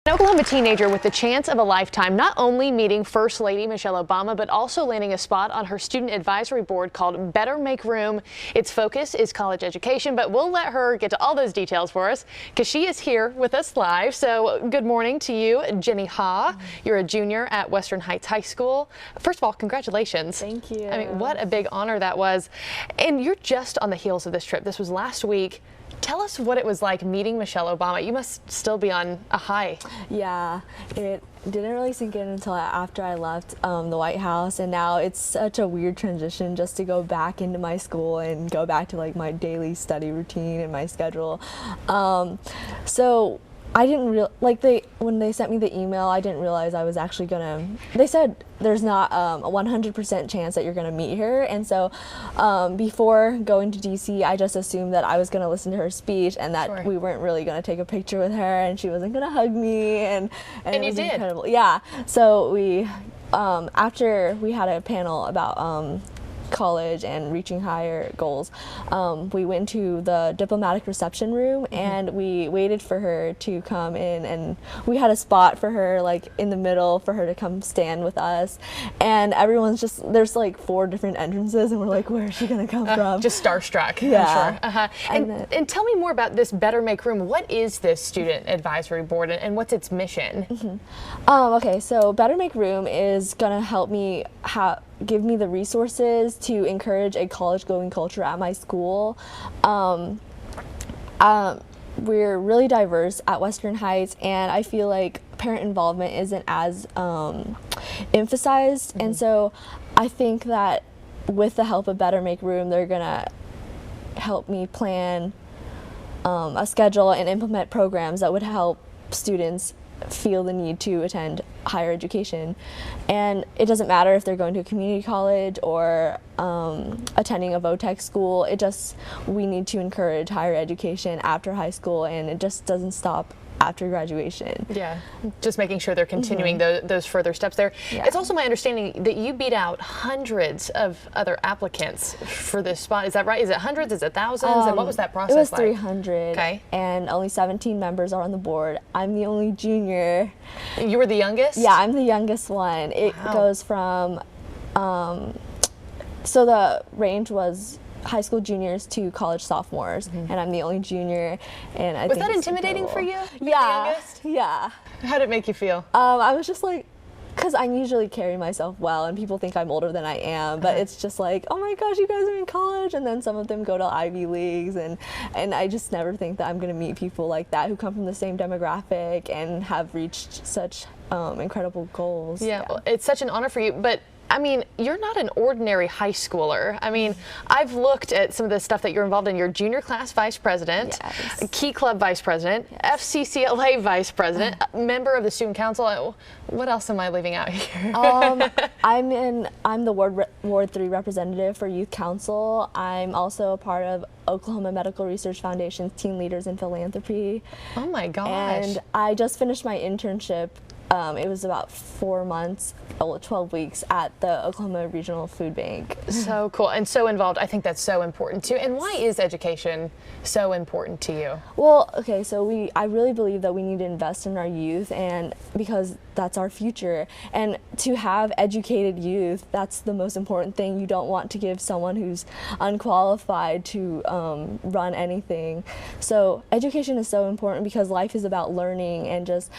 An Oklahoma teenager with the chance of a lifetime, not only meeting First Lady Michelle Obama, but also landing a spot on her student advisory board called Better Make Room. Its focus is college education, but we'll let her get to all those details for us because she is here with us live. So good morning to you, Jenny Ha. You're a junior at Western Heights High School. First of all, congratulations. Thank you. I mean, what a big honor that was. And you're just on the heels of this trip. This was last week. Tell us what it was like meeting Michelle Obama. You must still be on a high. Yeah, it didn't really sink in until after I left the White House, and now it's such a weird transition just to go back into my school and go back to like my daily study routine and my schedule. So I didn't when they sent me the email, I didn't realize I was actually they said there's not a 100% chance that you're gonna meet her, and so before going to DC, I just assumed that I was gonna listen to her speech and that we weren't really gonna take a picture with her and she wasn't gonna hug me, and it was incredible. Yeah, so we after we had a panel about college and reaching higher goals, we went to the diplomatic reception room and we waited for her to come in, and we had a spot for her like in the middle for her to come stand with us, and everyone's just, there's like 4 different entrances and we're like, where is she gonna come from? Just starstruck. Yeah. I'm sure. And tell me more about this Better Make Room. What is this student advisory board and what's its mission? Okay, so Better Make Room is gonna help me give me the resources to encourage a college-going culture at my school. We're really diverse at Western Heights, and I feel like parent involvement isn't as emphasized, and so I think that with the help of Better Make Room, they're gonna help me plan a schedule and implement programs that would help students feel the need to attend higher education. And it doesn't matter if they're going to a community college or attending a VOTEC school. We need to encourage higher education after high school, and it just doesn't stop after graduation. Yeah, just making sure they're continuing those further steps there. Yeah. It's also my understanding that you beat out hundreds of other applicants for this spot. Is that right? Is it hundreds? Is it thousands? And what was that process like? It was 300. Okay. And only 17 members are on the board. I'm the only junior. You were the youngest? Yeah, I'm the youngest one. It goes from, so the range was high school juniors to college sophomores, and I'm the only junior. And I was that intimidating for you? Yeah, yeah. How did it make you feel? I was just like, because I usually carry myself well, and people think I'm older than I am, but it's just like, oh my gosh, you guys are in college, and then some of them go to Ivy Leagues, and I just never think that I'm going to meet people like that who come from the same demographic and have reached such incredible goals. Yeah, well, it's such an honor for you, but I mean, you're not an ordinary high schooler. I mean, I've looked at some of the stuff that you're involved in. You're junior class vice president, Key Club vice president, FCCLA vice president, member of the student council. What else am I leaving out here? I'm the Ward 3 representative for Youth Council. I'm also a part of Oklahoma Medical Research Foundation's Teen Leaders in Philanthropy. Oh my gosh. And I just finished my internship. It was about 4 months, 12 weeks at the Oklahoma Regional Food Bank. So cool and so involved. I think that's so important too. And why is education so important to you? Well, okay, so I really believe that we need to invest in our youth, and because that's our future. And to have educated youth, that's the most important thing. You don't want to give someone who's unqualified to run anything. So education is so important because life is about learning and just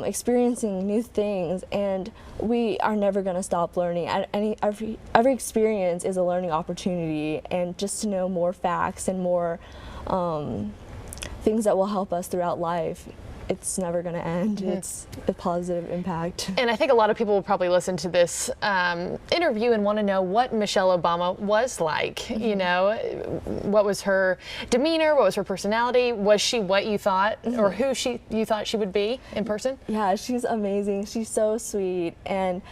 experiencing new things, and we are never going to stop learning. Every experience is a learning opportunity, and just to know more facts and more things that will help us throughout life. It's never going to end. It's a positive impact. And I think a lot of people will probably listen to this interview and want to know what Michelle Obama was like. You know, what was her demeanor? What was her personality? Was she what you thought, or who you thought she would be in person? Yeah, she's amazing. She's so sweet. And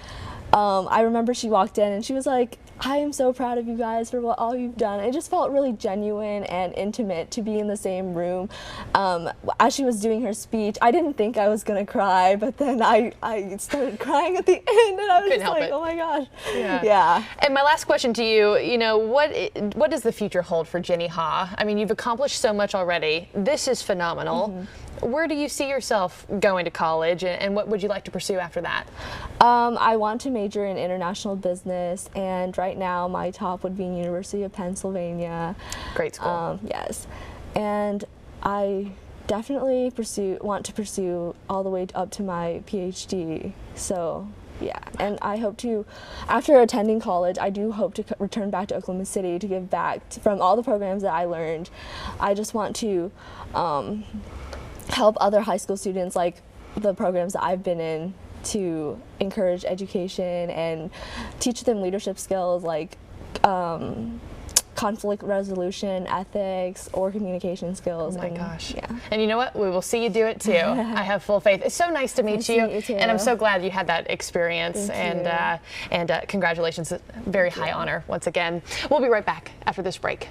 I remember she walked in and she was like, I am so proud of you guys for all you've done. It just felt really genuine and intimate to be in the same room. As she was doing her speech, I didn't think I was gonna cry, but then I started crying at the end, and I was Couldn't just help like, it. oh my gosh. Yeah. And my last question to you, what does the future hold for Jenny Ha? I mean, you've accomplished so much already. This is phenomenal. Where do you see yourself going to college, and what would you like to pursue after that? I want to major in international business, and right now my top would be University of Pennsylvania. Great school. Yes, and I definitely want to pursue all the way up to my PhD. So yeah, and I hope to, after attending college, I do hope to return back to Oklahoma City to give back from all the programs that I learned. I just want to help other high school students, like the programs that I've been in, to encourage education and teach them leadership skills like conflict resolution, ethics, or communication skills. Oh my gosh. Yeah. And you know what? We will see you do it too. I have full faith. It's so nice to meet you. meet you too. And I'm so glad you had that experience. Thank you. And congratulations. Very high honor once again. We'll be right back after this break.